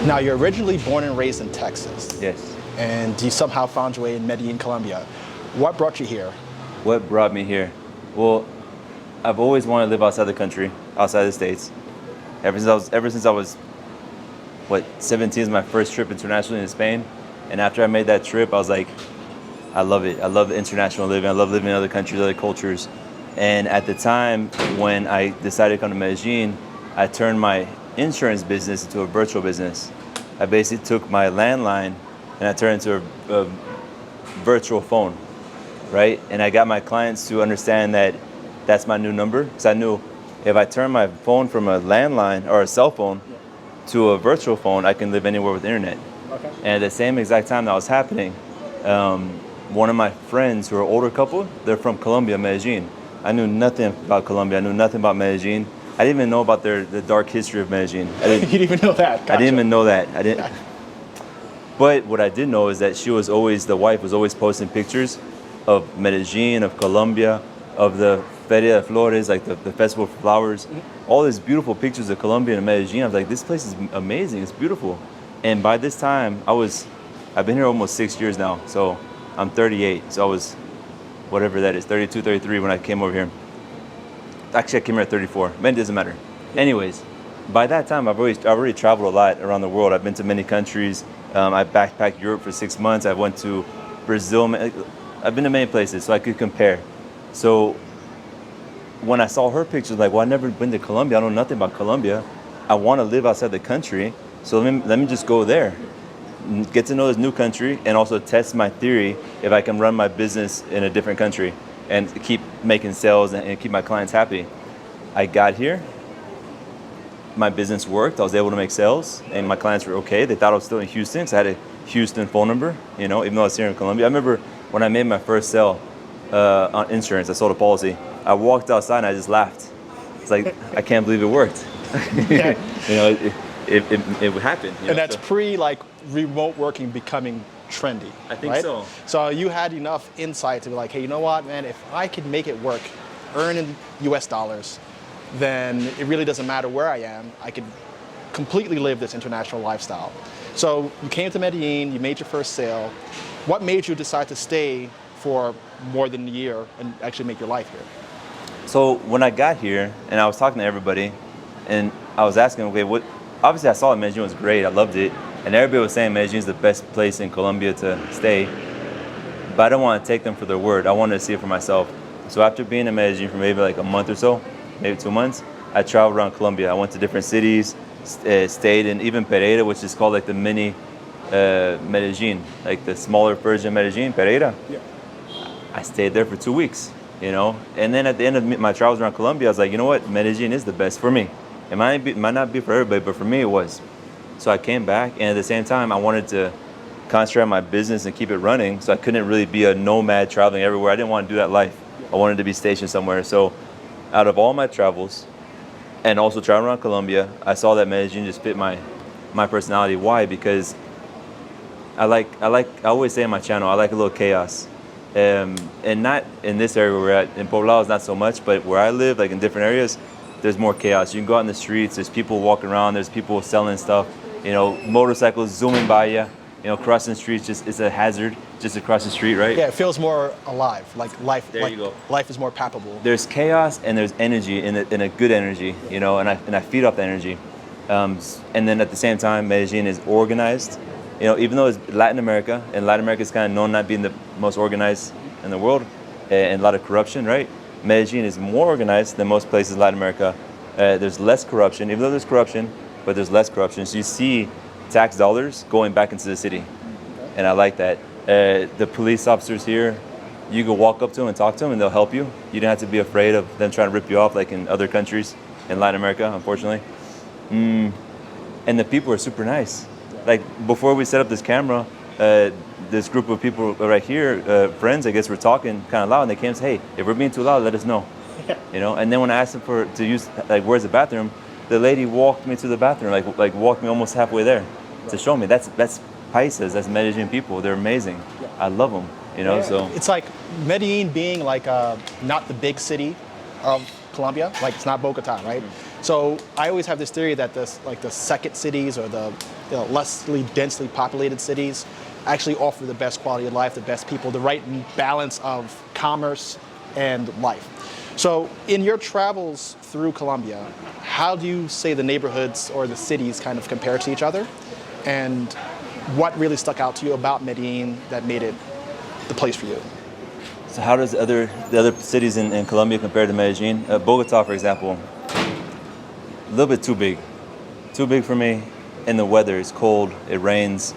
Now, you're originally born and raised in Texas. Yes. And you somehow found your way in Medellin, Colombia. What brought you here? What brought me here? Well, I've always wanted to live outside the country, outside the States. Ever since I was 17 is my first trip internationally in Spain. And after I made that trip, I was like, I love it. I love international living. I love living in other countries, other cultures. And at the time when I decided to come to Medellin, I turned my insurance business into a virtual business. I basically took my landline and I turned it into a virtual phone, right? And I got my clients to understand that that's my new number, because I knew if I turn my phone from a landline or a cell phone to a virtual phone, I can live anywhere with the internet. Okay. And at the same exact time that was happening, one of my friends who are an older couple, they're from Colombia, Medellin. I knew nothing about Colombia. I knew nothing about Medellin. I didn't even know about the dark history of Medellin. You didn't even know that? Gotcha. I didn't even know that. I didn't. But what I did know is that the wife was always posting pictures of Medellin, of Colombia, of the Feria de Flores, like the Festival of Flowers, all these beautiful pictures of Colombia and Medellin. I was like, this place is amazing, it's beautiful. And by this time, I've been here almost 6 years now, so I'm 38, so I was, whatever that is, 32, 33 when I came over here. Actually, I came here at 34, but it doesn't matter. Anyways, by that time, I've already traveled a lot around the world. I've been to many countries. I backpacked Europe for 6 months. I went to Brazil. I've been to many places, so I could compare. So when I saw her pictures, like, well, I've never been to Colombia. I know nothing about Colombia. I want to live outside the country, so let me just go there, get to know this new country, and also test my theory if I can run my business in a different country and keep making sales and keep my clients happy. I got here. My business worked. I was able to make sales, and my clients were okay. They thought I was still in Houston, because I had a Houston phone number, even though I was here in Colombia. I remember when I made my first sale on insurance, I sold a policy. I walked outside and I just laughed. It's like, I can't believe it worked. Yeah. It would happen. And that's remote working becoming trendy. I think right? so. So you had enough insight to be like, hey, you know what, man, if I could make it work, earn in US dollars, then it really doesn't matter where I am. I could completely live this international lifestyle. So you came to Medellin, you made your first sale. What made you decide to stay for more than a year and actually make your life here? So when I got here and I was talking to everybody and I was asking, okay, obviously I saw that Medellin was great, I loved it. And everybody was saying Medellin is the best place in Colombia to stay. But I don't want to take them for their word. I wanted to see it for myself. So after being in Medellin for maybe like a month or so, maybe 2 months, I traveled around Colombia. I went to different cities, stayed in even Pereira, which is called like the mini Medellin, like the smaller version of Medellin, Pereira. Yeah. I stayed there for 2 weeks, And then at the end of my travels around Colombia, I was like, you know what? Medellin is the best for me. It might not be for everybody, but for me it was. So I came back, and at the same time, I wanted to concentrate on my business and keep it running, so I couldn't really be a nomad traveling everywhere. I didn't want to do that life. I wanted to be stationed somewhere. So out of all my travels, and also traveling around Colombia, I saw that Medellin just fit my personality. Why? Because I always say on my channel, I like a little chaos. And not in this area where we're at, in Poblados, not so much, but where I live, like in different areas, there's more chaos. You can go out in the streets, there's people walking around, there's people selling stuff, motorcycles zooming by you, crossing the streets, it's a hazard just across the street, right? Yeah, it feels more alive, like life. There you go. Life is more palpable. There's chaos and there's energy, and a good energy, and I feed off the energy. And then at the same time, Medellin is organized. Even though it's Latin America, and Latin America is kind of known not being the most organized in the world, and a lot of corruption, right? Medellin is more organized than most places in Latin America. There's less corruption, even though there's corruption, but there's less corruption. So you see tax dollars going back into the city, and I like that. The police officers here, you can walk up to them and talk to them, and they'll help you. You don't have to be afraid of them trying to rip you off like in other countries in Latin America, unfortunately. And the people are super nice. Like before we set up this camera, this group of people right here, friends, I guess, were talking kind of loud, and they came and said, hey, if we're being too loud, let us know. Yeah. And then when I asked them to use, like, where's the bathroom, the lady walked me to the bathroom, like walked me almost halfway there to show me. That's paisas, that's Medellin people. They're amazing. Yeah. I love them, Yeah. So it's like Medellin being like not the big city, of Colombia. Like it's not Bogota, right? So I always have this theory that the second cities or the lessly densely populated cities actually offer the best quality of life, the best people, the right balance of commerce and life. So in your travels through Colombia, how do you say the neighborhoods or the cities kind of compare to each other? And what really stuck out to you about Medellin that made it the place for you? So how does the other cities in Colombia compare to Medellin? Bogota, for example, a little bit too big. Too big for me. And the weather is cold, it rains.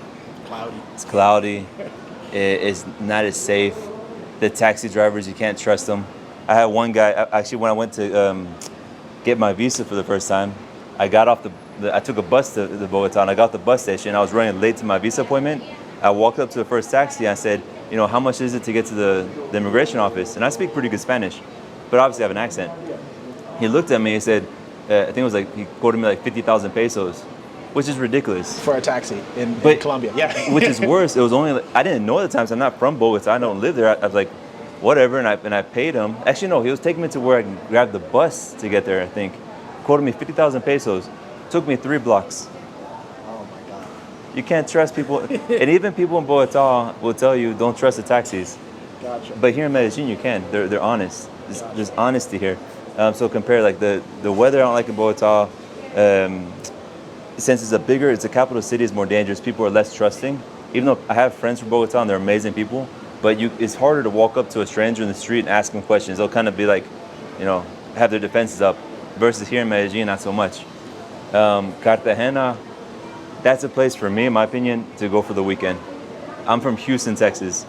Cloudy. It's cloudy. It's not as safe. The taxi drivers, you can't trust them. I had one guy, actually when I went to get my visa for the first time, I got off I took a bus to Bogota and I got to the bus station. I was running late to my visa appointment. I walked up to the first taxi and I said, how much is it to get to the immigration office? And I speak pretty good Spanish, but obviously I have an accent. He looked at me and said, I think it was like, he quoted me like 50,000 pesos, which is ridiculous. For a taxi in Colombia, yeah. Which is worse. It was only, I didn't know at the time, so I'm not from Bogota, I don't live there. I was like, whatever, and I paid him. Actually, no, he was taking me to where I can grab the bus to get there, I think. Quoted me 50,000 pesos. Took me 3 blocks. Oh my God. You can't trust people. And even people in Bogota will tell you, don't trust the taxis. Gotcha. But here in Medellin, you can. They're honest. There's honesty here. So compare like the weather I don't like in Bogota. Since it's a capital city, it's more dangerous. People are less trusting. Even though I have friends from Bogota and they're amazing people, but it's harder to walk up to a stranger in the street and ask them questions. They'll kind of be like, have their defenses up. Versus here in Medellin, not so much. Cartagena, that's a place for me, in my opinion, to go for the weekend. I'm from Houston, Texas.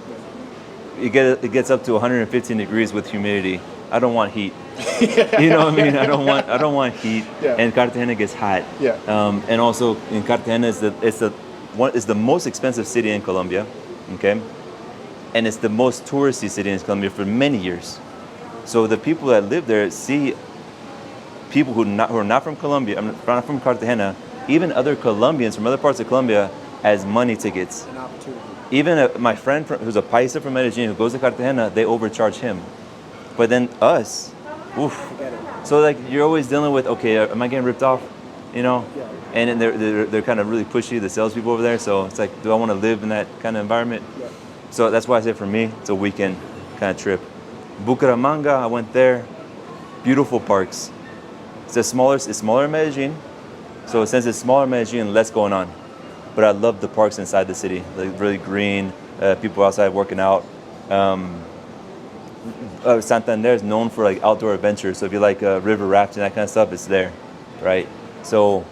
It gets up to 115 degrees with humidity. I don't want heat. You know what I mean? I don't want heat. Yeah. And Cartagena gets hot. Yeah. And also in Cartagena is the most expensive city in Colombia. Okay. And it's the most touristy city in Colombia for many years. So the people that live there see people who are not from Colombia, not from Cartagena, even other Colombians from other parts of Colombia as money tickets. An opportunity. Even my friend who's a paisa from Medellin who goes to Cartagena, they overcharge him. But then us, oof. Forget it. So like you're always dealing with, okay, am I getting ripped off? Yeah. And then they're kind of really pushy, the salespeople over there. So it's like, do I want to live in that kind of environment? Yeah. So that's why I say for me, it's a weekend kind of trip. Bucaramanga, I went there. Beautiful parks. It's smaller in Medellin. So since it's smaller in Medellin, less going on. But I love the parks inside the city. Like really green, people outside working out. Santander is known for like outdoor adventure. So if you like river rafting, that kind of stuff, it's there, right? So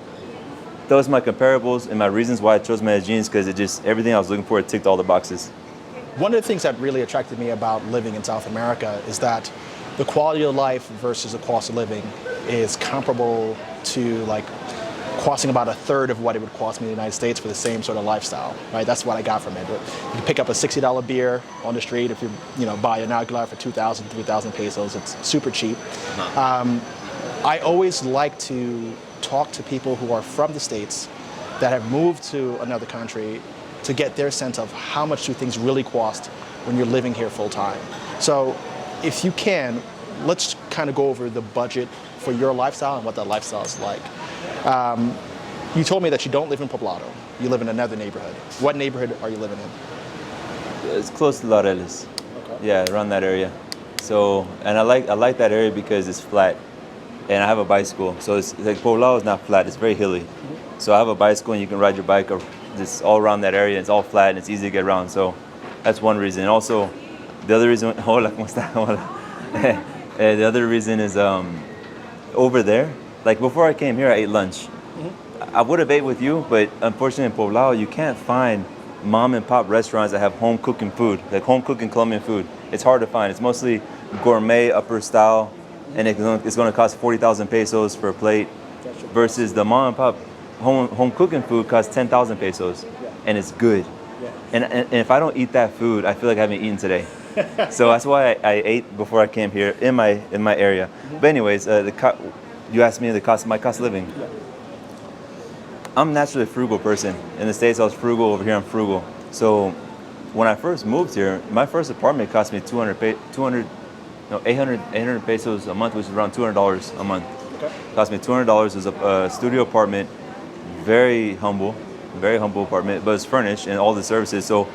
those are my comparables and my reasons why I chose Medellin is because everything I was looking for, it ticked all the boxes. One of the things that really attracted me about living in South America is that the quality of life versus the cost of living is comparable to like costing about a third of what it would cost me in the United States for the same sort of lifestyle, right? That's what I got from it. You can pick up a $60 beer on the street if you buy an Aguilar for 2,000, 3,000 pesos. It's super cheap. I always like to talk to people who are from the States that have moved to another country to get their sense of how much do things really cost when you're living here full time. So if you can, let's kind of go over the budget for your lifestyle and what that lifestyle is like. You told me that you don't live in Poblado. You live in another neighborhood. What neighborhood are you living in? It's close to Laureles. Okay. Yeah, around that area. So, and I like that area because it's flat, and I have a bicycle. So it's like Poblado is not flat; it's very hilly. Mm-hmm. So I have a bicycle, and you can ride your bike just all around that area. It's all flat, and it's easy to get around. So that's one reason. And also, the other reason. Hola, ¿cómo está? Hola. The other reason is over there. Like before I came here, I ate lunch. Mm-hmm. I would have ate with you, but unfortunately in Poblado, you can't find mom and pop restaurants that have home cooking food, like home cooking Colombian food. It's hard to find. It's mostly gourmet, upper style, and it's going to cost 40,000 pesos for a plate, versus the mom and pop home cooking food costs 10,000 pesos, and it's good. Yeah. And if I don't eat that food, I feel like I haven't eaten today. So that's why I ate before I came here in my area. Mm-hmm. But anyways, you asked me my cost of living. Yeah. I'm naturally a frugal person. In the States, I was frugal. Over here, I'm frugal. So when I first moved here, my first apartment cost me 200 no, 800 pesos a month, which is around $200 a month. Okay. Cost me $200. It was a studio apartment, very humble apartment, but it's furnished and all the services. So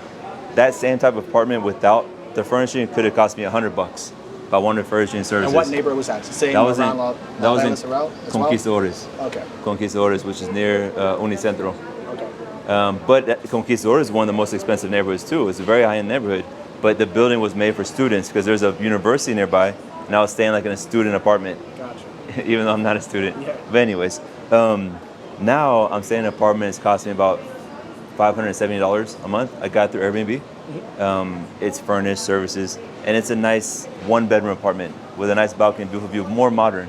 that same type of apartment without the furnishing could have cost me $100 if I wanted furnishing services. And what neighborhood was that? Same That was around in Conquistadores. Okay. Conquistadores, which is near Unicentro. Okay. But Conquistadores is one of the most expensive neighborhoods too. It's a very high-end neighborhood, but the building was made for students because there's a university nearby, and I was staying like in a student apartment, Gotcha. even though I'm not a student. Yeah. But anyways, now I'm staying in an apartment. It's costing me about $570 a month. I got through Airbnb. It's furnished, services, and it's a nice one-bedroom apartment with a nice balcony, beautiful view, more modern.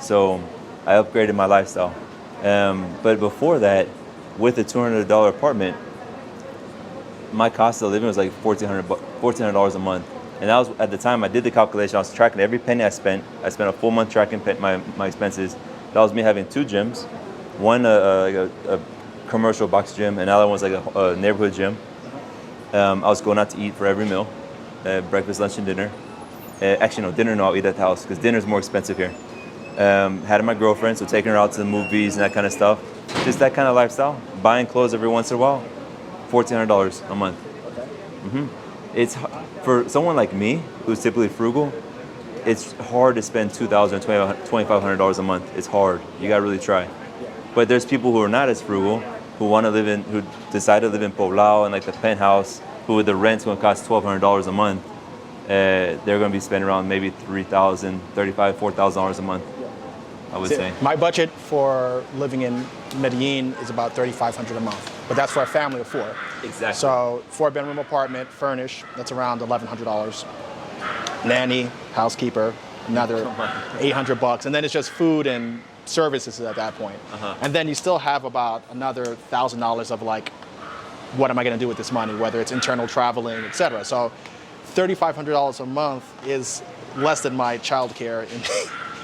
So I upgraded my lifestyle. But before that, with the $200 apartment, my cost of living was like $1,400 a month. And that was, at the time I did the calculation, I was tracking every penny I spent. I spent a full month tracking my expenses. That was me having 2 gyms, one like a commercial box gym, and another one was like a neighborhood gym. I was going out to eat for every meal, breakfast, lunch, and dinner. Actually, no, dinner, no, I'll eat at the house because dinner's more expensive here. Had my girlfriend, so taking her out to the movies and that kind of stuff. Just that kind of lifestyle. Buying clothes every once in a while, $1,400 a month. Okay. It's for someone like me who's typically frugal. It's hard to spend $2,000, $2,500 a month. It's hard. You gotta really try. But there's people who are not as frugal, who decide to live in Poblado and like the penthouse, who the rent's gonna cost $1,200 a month. They're gonna be spending around maybe $3,000, $3,500, $4,000 a month. I would say. My budget for living in Medellin is about $3,500 a month, but that's for a family of 4. Exactly. So 4-bedroom apartment, furnished, that's around $1,100. Nanny, housekeeper, another $800, and then it's just food and services at that point. And then you still have about another $1,000 of like, what am I going to do with this money? Whether it's internal traveling, etc. So $3,500 a month is less than my childcare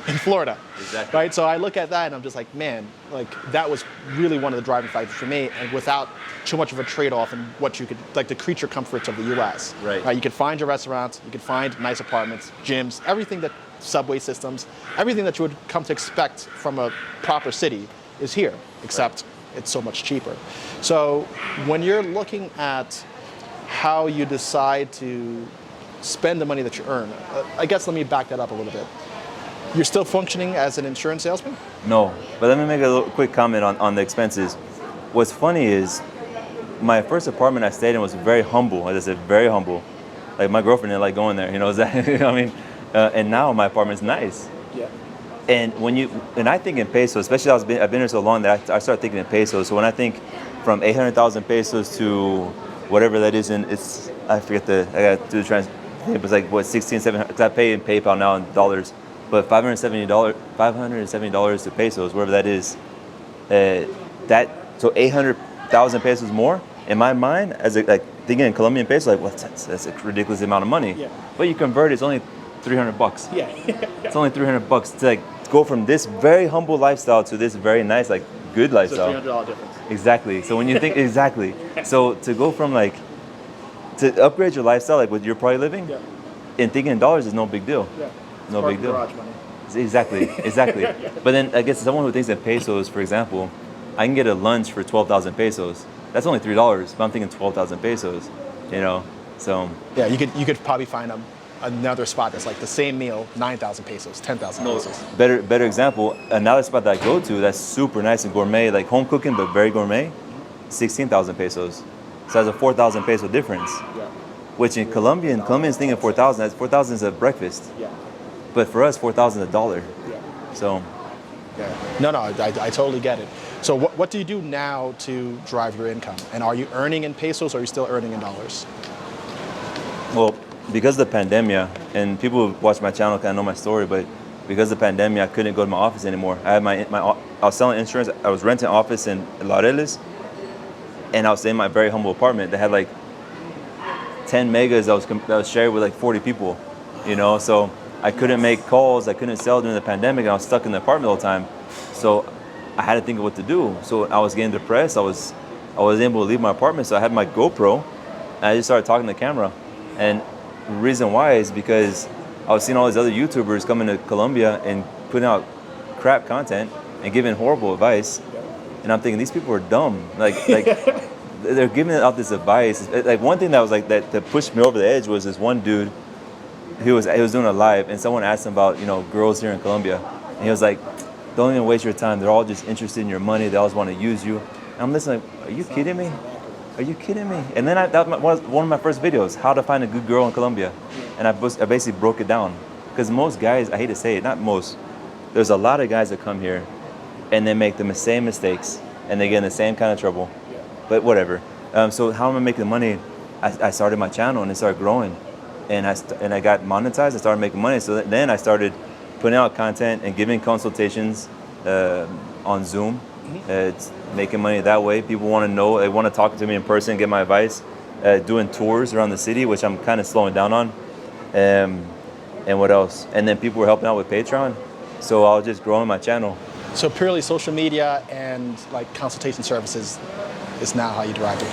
in Florida. Exactly. Right? So I look at that and I'm just like, man, like that was really one of the driving factors for me, and without too much of a trade-off in what you could, like the creature comforts of the US. Right. You could find your restaurants, you could find nice apartments, gyms, everything that, subway systems, everything that you would come to expect from a proper city is here, except it's so much cheaper. So when you're looking at how you decide to spend the money that you earn, I guess let me back that up a little bit. You're still functioning as an insurance salesman? No, but let me make a little quick comment on the expenses. What's funny is my first apartment I stayed in was very humble. As I said, very humble. Like my girlfriend didn't like going there, you know, I mean, and now my apartment's nice. Yeah. And I think in pesos, especially I've been here so long that I start thinking in pesos. So when I think from 800,000 pesos to whatever that is I forget I got to do the it was like what, 16, 17, I pay in PayPal now in dollars, but $570 to pesos, wherever that is, so 800,000 pesos more in my mind, as like thinking in Colombian pesos, like well, that's a ridiculous amount of money. Yeah. But you convert it's only $300. Yeah. It's only $300 to like go from this very humble lifestyle to this very nice, like good lifestyle. It's a $300 difference. Exactly. So when you think exactly, so to go from like to upgrade your lifestyle, like what you're probably living, and thinking in dollars is no big deal. Yeah. No big deal. Garage money. Exactly. But then I guess someone who thinks in pesos, for example, I can get a lunch for 12,000 pesos. That's only $3, but I'm thinking 12,000 pesos. You know, so Yeah, you could probably find another spot that's like the same meal, 9,000 pesos, 10,000 pesos. better example. Another spot that I go to that's super nice and gourmet, like home cooking but very gourmet, 16,000 pesos. So that's a 4,000 peso difference. Yeah. Which in Colombians thinking 4,000. That's 4,000 is a breakfast. Yeah. But for us, 4,000 is $1. Yeah. So. Yeah. No, I totally get it. So what do you do now to drive your income? And are you earning in pesos or are you still earning in dollars? Well, because of the pandemic, and people who watch my channel kind of know my story, but because of the pandemic, I couldn't go to my office anymore. I had I was selling insurance. I was renting an office in Laureles, and I was in my very humble apartment that had like 10 megas that was shared with like 40 people, you know. So I couldn't make calls. I couldn't sell during the pandemic, and I was stuck in the apartment all the time. So I had to think of what to do. So I was getting depressed. I was able to leave my apartment. So I had my GoPro, and I just started talking to the camera. And the reason why is because I was seeing all these other YouTubers coming to Colombia and putting out crap content and giving horrible advice. And I'm thinking, these people are dumb. Like they're giving out this advice. Like one thing that was like that pushed me over the edge was this one dude. He was doing a live, and someone asked him about girls here in Colombia, and he was like, "Don't even waste your time. They're all just interested in your money. They always want to use you." And I'm listening, like, "Are you kidding me? Are you kidding me?" And then that was one of my first videos, how to find a good girl in Colombia, and I basically broke it down, because most guys, I hate to say it, not most, there's a lot of guys that come here, and they make the same mistakes, and they get in the same kind of trouble. But whatever. So how am I making money? I started my channel and it started growing, and I got monetized. I started making money. So then I started putting out content and giving consultations on Zoom. It's making money that way. People want to know. They want to talk to me in person, get my advice. Doing tours around the city, which I'm kind of slowing down on. And what else? And then people were helping out with Patreon. So I was just growing my channel. So purely social media and like consultation services is now how you derive it.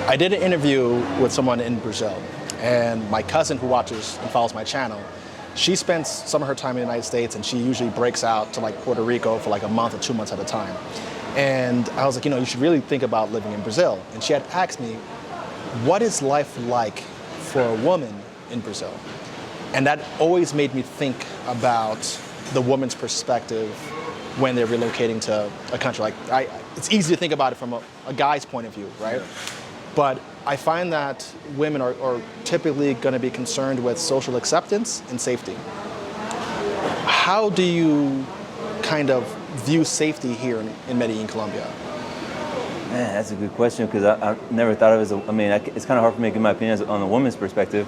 I did an interview with someone in Brazil, and my cousin who watches and follows my channel, she spends some of her time in the United States, and she usually breaks out to like Puerto Rico for like a month or 2 months at a time. And I was like, you should really think about living in Brazil. And she had asked me, what is life like for a woman in Brazil? And that always made me think about the woman's perspective when they're relocating to a country. Like, it's easy to think about it from a guy's point of view, right? Yeah. But I find that women are typically going to be concerned with social acceptance and safety. How do you kind of view safety here in Medellin, Colombia? Man, that's a good question, because I never thought of it as it's kind of hard for me to give my opinions on a woman's perspective.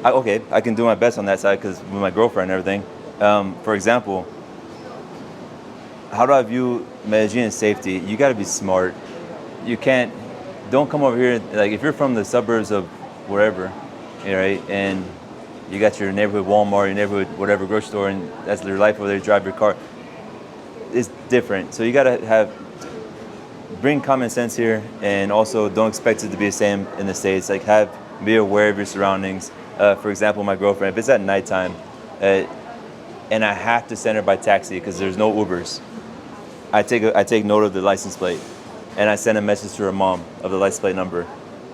I can do my best on that side, because with my girlfriend and everything. For example, how do I view Medellin safety? You got to be smart. Don't come over here, like if you're from the suburbs of wherever, right, and you got your neighborhood Walmart, your neighborhood whatever grocery store, and that's your life over there, you drive your car, it's different. So you got to bring common sense here, and also don't expect it to be the same in the States. Like be aware of your surroundings. For example, my girlfriend, if it's at nighttime, and I have to send her by taxi because there's no Ubers, I take note of the license plate, and I send a message to her mom of the license plate number.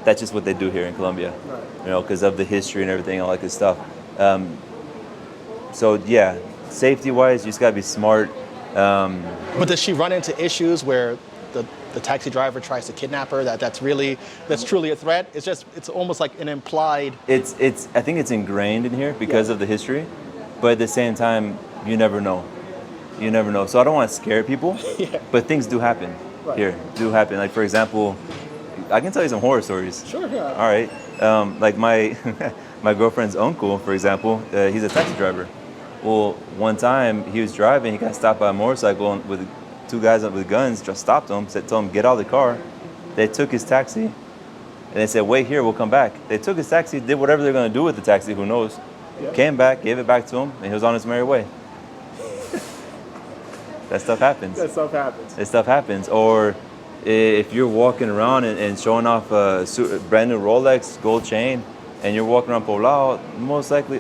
That's just what they do here in Colombia, right. Because of the history and everything, all that good stuff. So yeah, safety-wise, you just gotta be smart. But does she run into issues where the taxi driver tries to kidnap her? That's truly a threat? It's almost like an implied. I think it's ingrained in here because of the history, but at the same time, you never know. You never know. So I don't want to scare people, but things do happen here. Do happen. Like for example, I can tell you some horror stories. Sure. Yeah. All right. Like my my girlfriend's uncle, for example, he's a taxi driver. Well, one time he was driving, he got stopped by a motorcycle with 2 guys with guns. Just stopped him, told him get out of the car. They took his taxi, and they said, "Wait here, we'll come back." They took his taxi, did whatever they're going to do with the taxi, who knows? Yeah. Came back, gave it back to him, and he was on his merry way. That stuff happens. That stuff happens. Or if you're walking around and showing off a brand new Rolex gold chain, and you're walking around Poblado, most likely,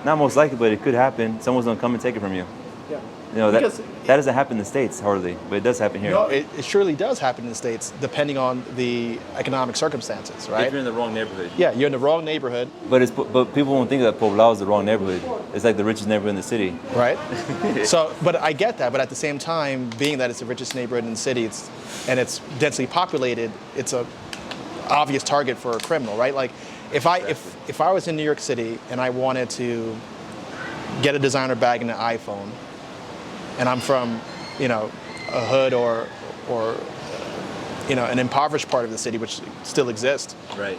not most likely, but it could happen, someone's gonna come and take it from you. Yeah. That doesn't happen in the States hardly, but it does happen here. No, it surely does happen in the States, depending on the economic circumstances, right? If you're in the wrong neighborhood. Yeah, you're in the wrong neighborhood. But people won't think that Poblado is the wrong neighborhood. It's like the richest neighborhood in the city. Right. But I get that. But at the same time, being that it's the richest neighborhood in the city, and it's densely populated, it's a obvious target for a criminal, right? Like, if I was in New York City and I wanted to get a designer bag and an iPhone, and I'm from, a hood or an impoverished part of the city, which still exists. Right.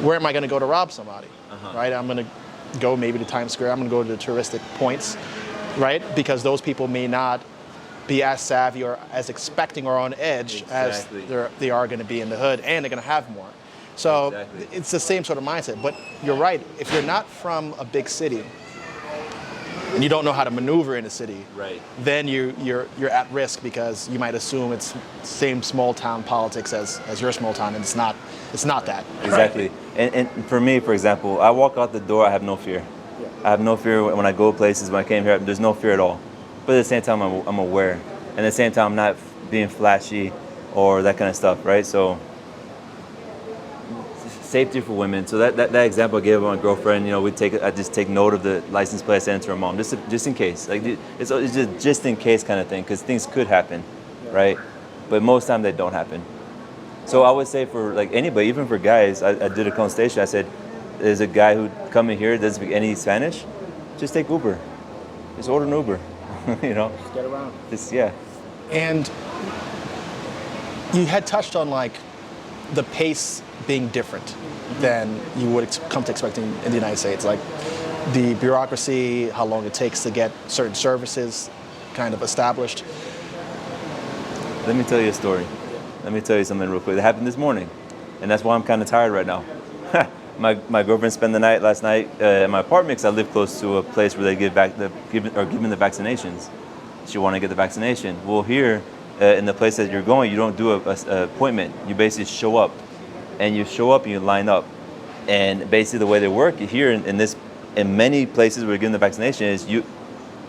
Where am I going to go to rob somebody? Right. I'm going to go maybe to Times Square. I'm going to go to the touristic points, right? Because those people may not be as savvy or as expecting or on edge as they are going to be in the hood, and they're going to have more. So it's the same sort of mindset. But you're right. If you're not from a big city, and you don't know how to maneuver in a city, Right. then you're at risk because you might assume it's same small town politics as your small town, and it's not that. Exactly. And for me, for example, I walk out the door, I have no fear. Yeah. I have no fear when I go places. When I came here, there's no fear at all. But at the same time, I'm aware. And at the same time, I'm not being flashy or that kind of stuff, right? So safety for women. So that example I gave of my girlfriend, you know, I just take note of the license plate I send to her mom, just in case. Like it's just in case kind of thing, because things could happen, right? But most time they don't happen. So I would say for like anybody, even for guys, I did a consultation. I said, there's a guy who come in here, doesn't speak any Spanish, just take Uber. Just order an Uber, you know? Just get around. Yeah. And you had touched on like the pace being different than you would come to expecting in the United States. Like the bureaucracy, how long it takes to get certain services kind of established. Let me tell you a story. Let me tell you something real quick. That happened this morning, and that's why I'm kind of tired right now. My girlfriend spent the night last night at my apartment because I live close to a place where they give giving the vaccinations. She wanted to get the vaccination. Well, here in the place that you're going, you don't do a appointment. You basically show up, and you line up, and basically the way they work here in many places where you're getting the vaccination is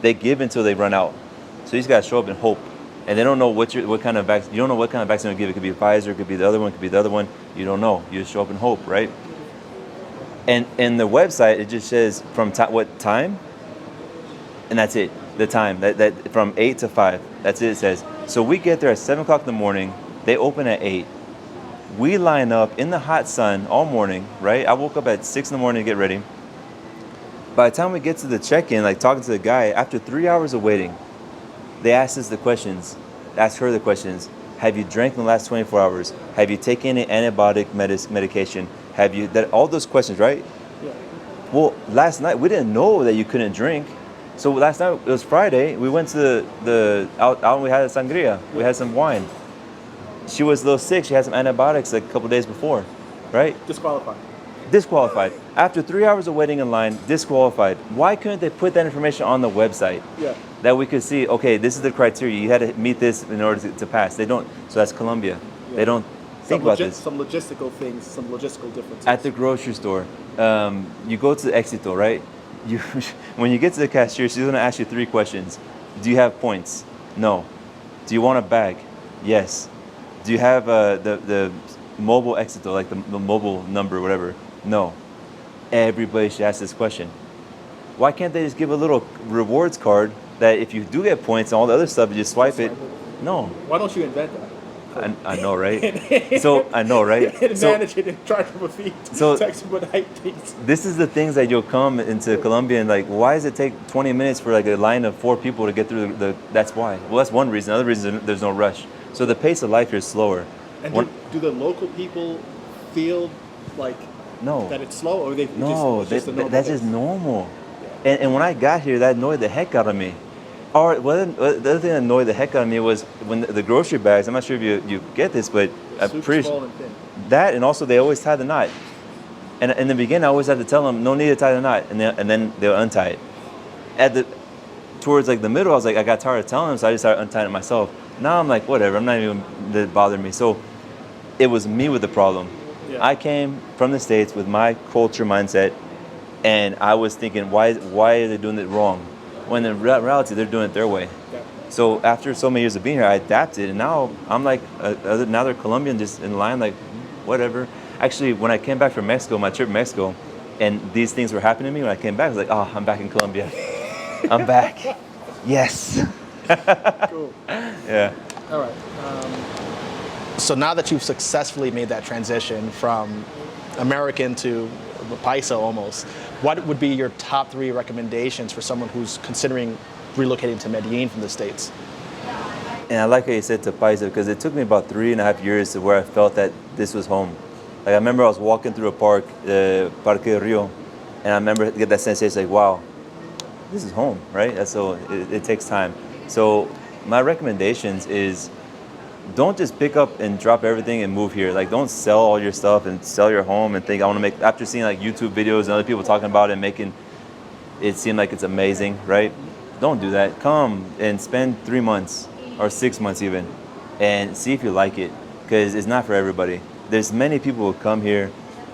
they give until they run out. So you just gotta show up and hope. And they don't know what kind of vaccine. You don't know what kind of vaccine to give. It could be Pfizer, it could be the other one, it could be the other one. You don't know. You just show up and hope, right? And in the website, it just says what time, and that's it. The time that from 8 to 5. That's it. It says. So we get there at 7 o'clock in the morning. They open at 8. We line up in the hot sun all morning, right? I woke up at 6 in the morning to get ready. By the time we get to the check-in, like talking to the guy, after 3 hours of waiting, they ask her the questions. Have you drank in the last 24 hours? Have you taken any antibiotic medication? Have you, all those questions, right? Yeah. Well, last night, we didn't know that you couldn't drink. So last night, it was Friday, we went to out and we had a sangria. We had some wine. She was a little sick. She had some antibiotics like a couple days before, right? Disqualified. After 3 hours of waiting in line, disqualified. Why couldn't they put that information on the website? Yeah. That we could see, okay, this is the criteria. You had to meet this in order to pass. They don't. So that's Colombia. Yeah. They don't think about this. Some logistical things, some logistical differences. At the grocery store, you go to the Éxito, right? When you get to the cashier, she's going to ask you 3 questions. Do you have points? No. Do you want a bag? Yes. Do you have the mobile Éxito, like the mobile number, whatever? No. Everybody should ask this question. Why can't they just give a little rewards card that if you do get points and all the other stuff, you just swipe it? No. Why don't you invent that? I know, right? I know, right? Manage it and charge them a fee to expedite things. This is the things that you'll come into Colombia and like, why does it take 20 minutes for like a line of 4 people to get through that's why. Well, that's one reason. Another reason, there's no rush. So the pace of life here is slower. And do the local people feel like that it's slow, or that's just normal. Yeah. And when I got here, that annoyed the heck out of me. Or the other thing that annoyed the heck out of me was when the grocery bags. I'm not sure if you get this, but I'm pretty sure that, and also they always tie the knot. And in the beginning, I always had to tell them no need to tie the knot, and then they'll untie it. Towards like the middle, I was like, I got tired of telling them, so I just started untying it myself. Now I'm like, whatever. I'm not even that bothered me. So it was me with the problem. Yeah. I came from the States with my culture mindset, and I was thinking, why are they doing it wrong? When in reality, they're doing it their way. Yeah. So after so many years of being here, I adapted, and now I'm like, now they're Colombian, just in line, like, whatever. Actually, when I came back from Mexico, my trip to Mexico, and these things were happening to me, when I came back, I was like, oh, I'm back in Colombia. I'm back. Yes. Cool. Yeah. All right. So now that you've successfully made that transition from American to Paisa almost, what would be your top 3 recommendations for someone who's considering relocating to Medellin from the States? And I like how you said to Paisa, because it took me about 3.5 years to where I felt that this was home. Like I remember I was walking through a park, Parque del Rio, and I remember get that sensation like, wow, this is home, right? So it takes time. So my recommendations is don't just pick up and drop everything and move here. Like don't sell all your stuff and sell your home and think I want to make, after seeing like YouTube videos and other people talking about it and making, it seemed like it's amazing, right? Don't do that. Come and spend 3 months or 6 months even, and see if you like it, because it's not for everybody. There's many people who come here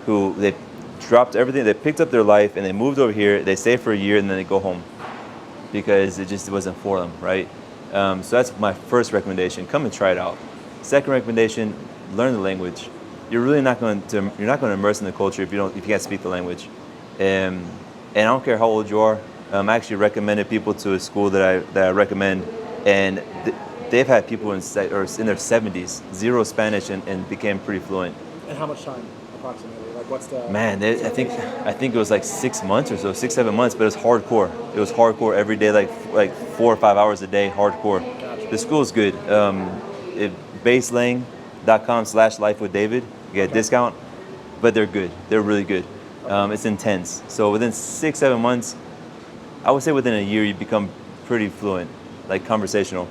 who they dropped everything, they picked up their life and they moved over here, they stay for a year and then they go home because it just wasn't for them, right? So that's my first recommendation. Come and try it out. Second recommendation, learn the language. You're really not going to immerse in the culture if you can't speak the language. And I don't care how old you are. I actually recommended people to a school that I recommend, and they've had people in their 70s, zero Spanish, and became pretty fluent. And how much time, approximately? Like, what's the... Man, I think it was like 6 months or so, 6-7 months, but it was hardcore. It was hardcore every day, like 4 or 5 hours a day, hardcore. Gotcha. The school's good. baselang.com/lifewithdavid. You get a discount, but they're good. They're really good. It's intense. So within 6-7 months, I would say within a year, you become pretty fluent, like conversational.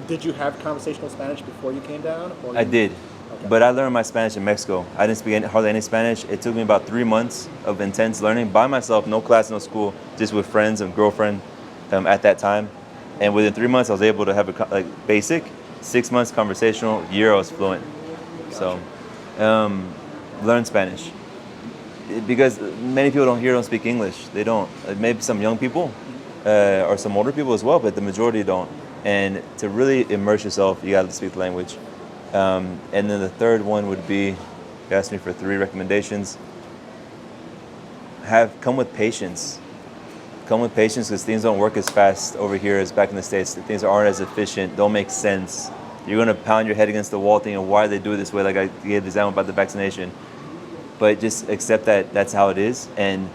Did you have conversational Spanish before you came down? I did. Okay. But I learned my Spanish in Mexico. I didn't speak hardly any Spanish. It took me about 3 months of intense learning by myself, no class, no school, just with friends and girlfriend at that time. And within 3 months, I was able to have a basic. 6 months conversational, year I was fluent. Gotcha. So learn Spanish. Because many people don't speak English. They don't. Maybe some young people or some older people as well, but the majority don't. And to really immerse yourself, you got to speak the language. And then the third one would be, you asked me for 3 recommendations. Come with patience. Come with patience, because things don't work as fast over here as back in the States. Things aren't as efficient, don't make sense. You're gonna pound your head against the wall thinking, why do they do it this way? Like I gave the example about the vaccination. But just accept that that's how it is, and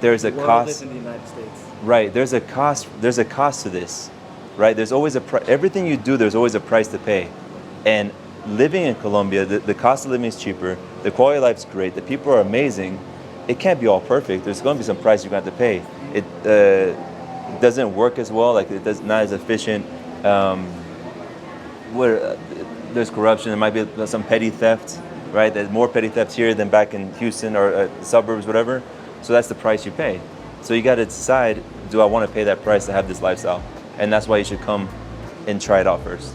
there's a cost. In the United States. Right, there's a cost to this, right? There's always everything you do, there's always a price to pay. And living in Colombia, the cost of living is cheaper, the quality of life is great, the people are amazing. It can't be all perfect. There's going to be some price you're going to have to pay. It doesn't work as well, like not as efficient. There's corruption, there might be some petty theft, right? There's more petty theft here than back in Houston or suburbs, whatever. So that's the price you pay. So you got to decide, do I want to pay that price to have this lifestyle? And that's why you should come and try it out first.